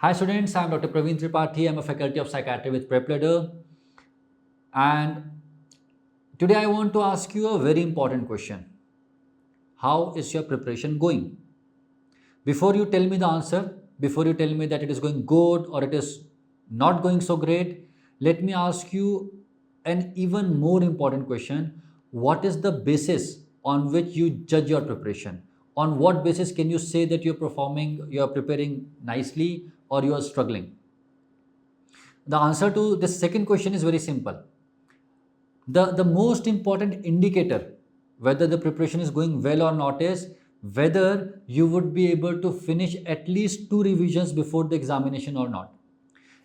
Hi students, I am Dr. Praveen Tripathi. I am a faculty of Psychiatry with Prep Leader. And today I want to ask you a very important question. How is your preparation going? Before you tell me the answer, before you tell me that it is going good or it is not going so great, let me ask you an even more important question. What is the basis on which you judge your preparation? On what basis can you say that you're preparing nicely or you are struggling? The answer to this second question is very simple. The most important indicator whether the preparation is going well or not is whether you would be able to finish at least 2 revisions before the examination or not.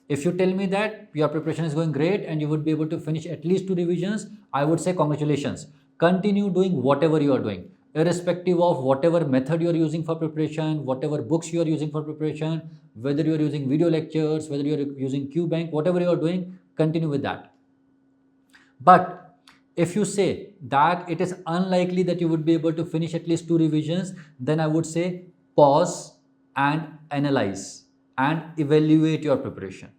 If you tell me that your preparation is going great and you would be able to finish at least 2 revisions, I would say congratulations. Continue doing whatever you are doing, irrespective of whatever method you are using for preparation, whatever books you are using for preparation, whether you are using video lectures, whether you are using QBank, whatever you are doing, continue with that. But if you say that it is unlikely that you would be able to finish at least 2 revisions, then I would say pause and analyze and evaluate your preparation.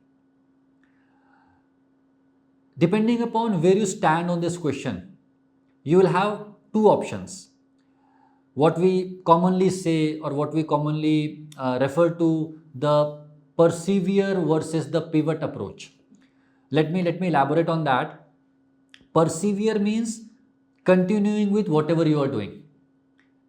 Depending upon where you stand on this question, you will have two options. What we commonly say or what we commonly refer to the persevere versus the pivot approach. Let me elaborate on that. Persevere means continuing with whatever you are doing.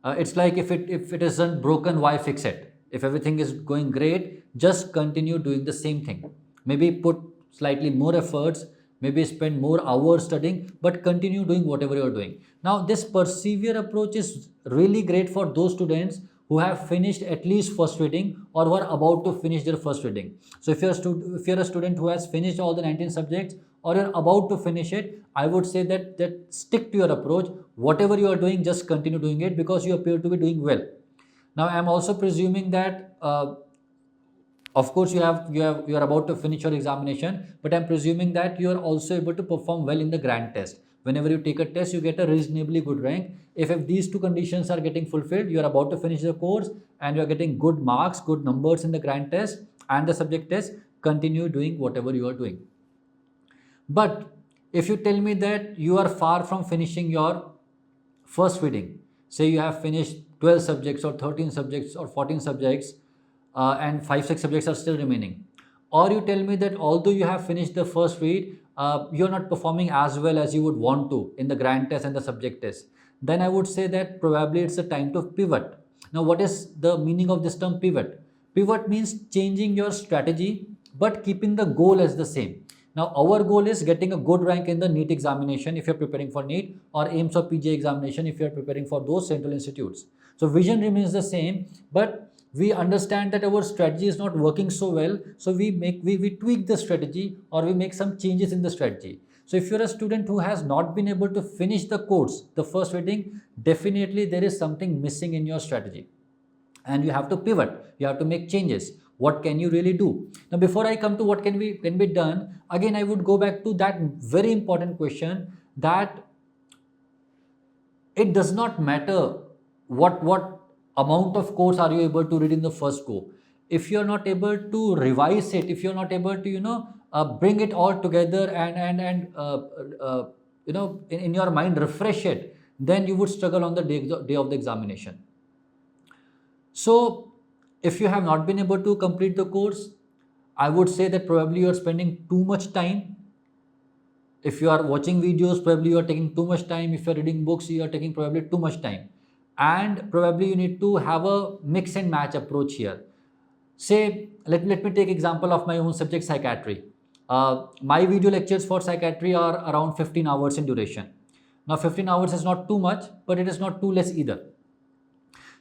It's like if it isn't broken, why fix it? If everything is going great, just continue doing the same thing. Maybe put slightly more efforts, maybe spend more hours studying, but continue doing whatever you are doing. Now, this persevere approach is really great for those students who have finished at least first reading or who are about to finish their first reading. So if you're a student who has finished all the 19 subjects or you're about to finish it, I would say that stick to your approach. Whatever you are doing, just continue doing it because you appear to be doing well. Now I'm also presuming that of course you are about to finish your examination, but I'm presuming that you are also able to perform well in the grand test. Whenever you take a test, you get a reasonably good rank. If these two conditions are getting fulfilled, you are about to finish the course and you are getting good marks, good numbers in the grand test and the subject test, continue doing whatever you are doing. But if you tell me that you are far from finishing your first reading, say you have finished 12 subjects or 13 subjects or 14 subjects and 5-6 subjects are still remaining, or you tell me that although you have finished the first read, you're not performing as well as you would want to in the grand test and the subject test, then I would say that probably it's a time to pivot. Now, what is the meaning of this term pivot? Pivot means changing your strategy but keeping the goal as the same. Now, our goal is getting a good rank in the NEET examination if you're preparing for NEET, or AIIMS or PG examination if you're preparing for those central institutes. So, vision remains the same, but we understand that our strategy is not working so well. So, we tweak the strategy or we make some changes in the strategy. So, if you're a student who has not been able to finish the course, the first reading, definitely there is something missing in your strategy. And you have to pivot, you have to make changes. What can you really do? Now, before I come to what can be done, again I would go back to that very important question that it does not matter what amount of course are you able to read in the first go. If you're not able to revise it, if you're not able to bring it all together and in your mind refresh it, then you would struggle on the day of the examination. So if you have not been able to complete the course, I would say that probably you are spending too much time. If you are watching videos, probably you are taking too much time. If you are reading books, you are taking probably too much time. And probably you need to have a mix and match approach here. Say, let me take example of my own subject, psychiatry. My video lectures for psychiatry are around 15 hours in duration. Now 15 hours is not too much, but it is not too less either.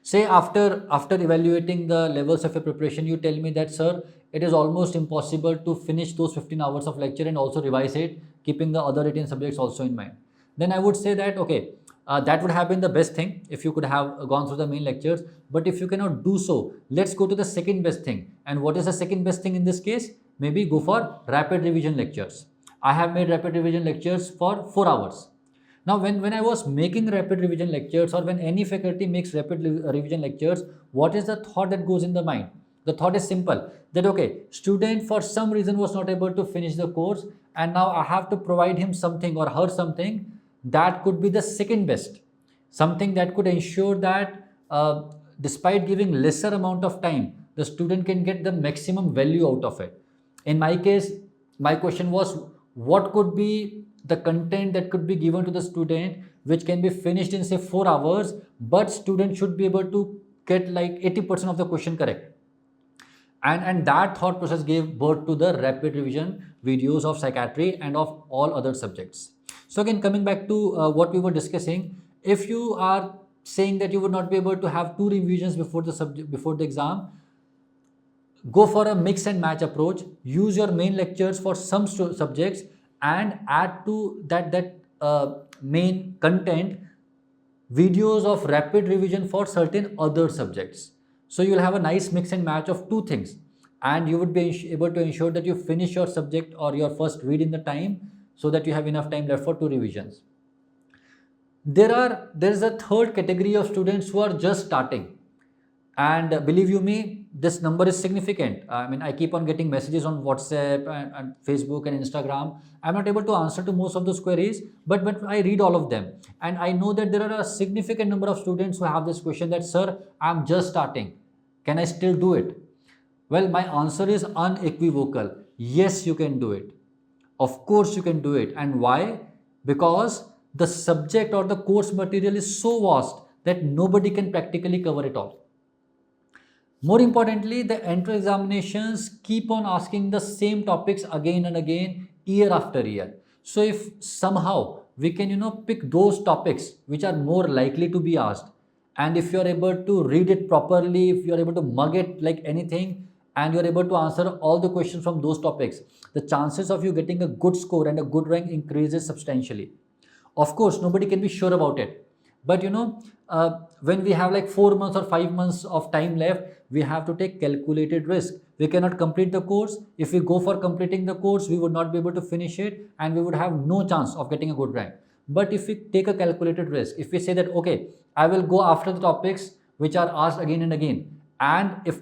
Say after evaluating the levels of your preparation, you tell me that, sir, it is almost impossible to finish those 15 hours of lecture and also revise it, keeping the other 18 subjects also in mind. Then I would say that, okay, that would have been the best thing if you could have gone through the main lectures. But if you cannot do so, let's go to the second best thing. And what is the second best thing in this case? Maybe go for rapid revision lectures. I have made rapid revision lectures for 4 hours. Now, when I was making rapid revision lectures, or when any faculty makes rapid revision lectures, what is the thought that goes in the mind? The thought is simple, that okay, student for some reason was not able to finish the course, and now I have to provide him something or her something that could be the second best, something that could ensure that despite giving lesser amount of time, the student can get the maximum value out of it. In my case, my question was, what could be the content that could be given to the student which can be finished in say 4 hours, but student should be able to get like 80% of the question correct. And that thought process gave birth to the rapid revision videos of psychiatry and of all other subjects. So again, coming back to what we were discussing, if you are saying that you would not be able to have 2 revisions before the subject, before the exam, go for a mix and match approach. Use your main lectures for some subjects and add to that main content videos of rapid revision for certain other subjects. So you will have a nice mix and match of 2 things, and you would be able to ensure that you finish your subject or your first read in the time, so that you have enough time left for 2 revisions. There is a third category of students who are just starting, and believe you me, this number is significant. I mean, I keep on getting messages on WhatsApp and Facebook and Instagram. I'm not able to answer to most of those queries, but I read all of them, and I know that there are a significant number of students who have this question that, sir, I'm just starting, can I still do it? Well, my answer is unequivocal. Yes, you can do it. Of course you can do it. And why? Because the subject or the course material is so vast that nobody can practically cover it all. More importantly, the entrance examinations keep on asking the same topics again and again, year after year. So if somehow we can pick those topics which are more likely to be asked, and if you are able to read it properly, if you are able to mug it like anything, and you are able to answer all the questions from those topics, the chances of you getting a good score and a good rank increases substantially. Of course, nobody can be sure about it, but when we have like 4 months or 5 months of time left, we have to take calculated risk. We cannot complete the course. If we go for completing the course, we would not be able to finish it, and we would have no chance of getting a good rank. But if we take a calculated risk, if we say that okay, I will go after the topics which are asked again and again, and if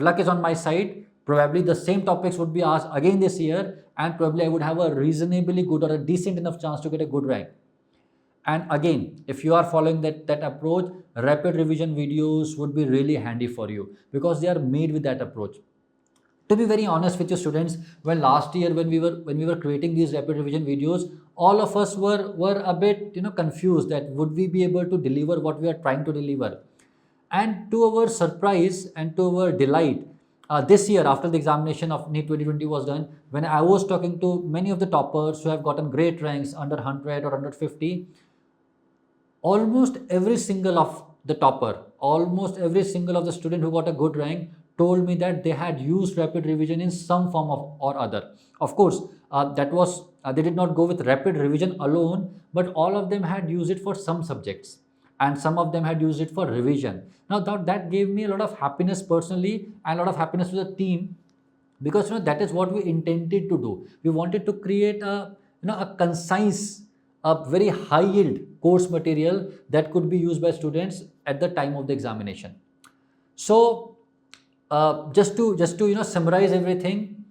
luck is on my side, probably the same topics would be asked again this year, and probably I would have a reasonably good or a decent enough chance to get a good rank. And again, if you are following that approach, rapid revision videos would be really handy for you, because they are made with that approach. To be very honest with you students, when last year when we were creating these rapid revision videos, all of us were a bit confused that would we be able to deliver what we are trying to deliver. And to our surprise and to our delight, this year after the examination of NEET 2020 was done, when I was talking to many of the toppers who have gotten great ranks under 100 or 150, almost every single of the topper, almost every single of the student who got a good rank told me that they had used rapid revision in some form of or other. Of course, they did not go with rapid revision alone, but all of them had used it for some subjects, and some of them had used it for revision. Now that gave me a lot of happiness personally, and a lot of happiness to the team, because that is what we intended to do. We wanted to create a concise, a very high yield course material that could be used by students at the time of the examination. So just to summarize everything,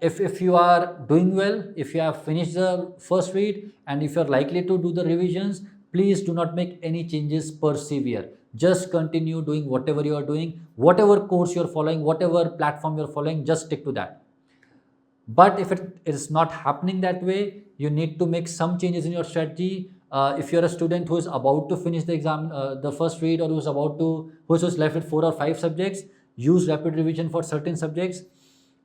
if you are doing well, if you have finished the first read, and if you are likely to do the revisions, please do not make any changes, persevere. Just continue doing whatever you are doing, whatever course you are following, whatever platform you are following, just stick to that. But if it is not happening that way, you need to make some changes in your strategy. If you're a student who is about to finish the exam, the first read, or who's left with 4 or 5 subjects, use rapid revision for certain subjects.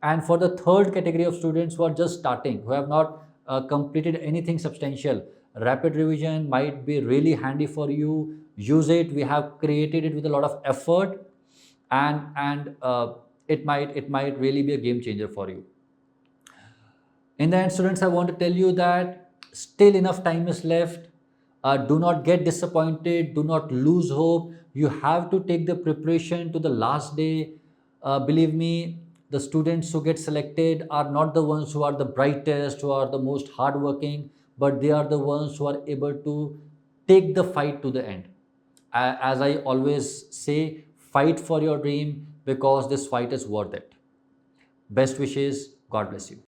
And for the third category of students who are just starting, who have not completed anything substantial, rapid revision might be really handy for you. Use it. We have created it with a lot of effort, and it might really be a game changer for you. In the end, students, I want to tell you that still enough time is left. Do not get disappointed. Do not lose hope. You have to take the preparation to the last day. Believe me, the students who get selected are not the ones who are the brightest, who are the most hardworking, but they are the ones who are able to take the fight to the end. As I always say, fight for your dream, because this fight is worth it. Best wishes. God bless you.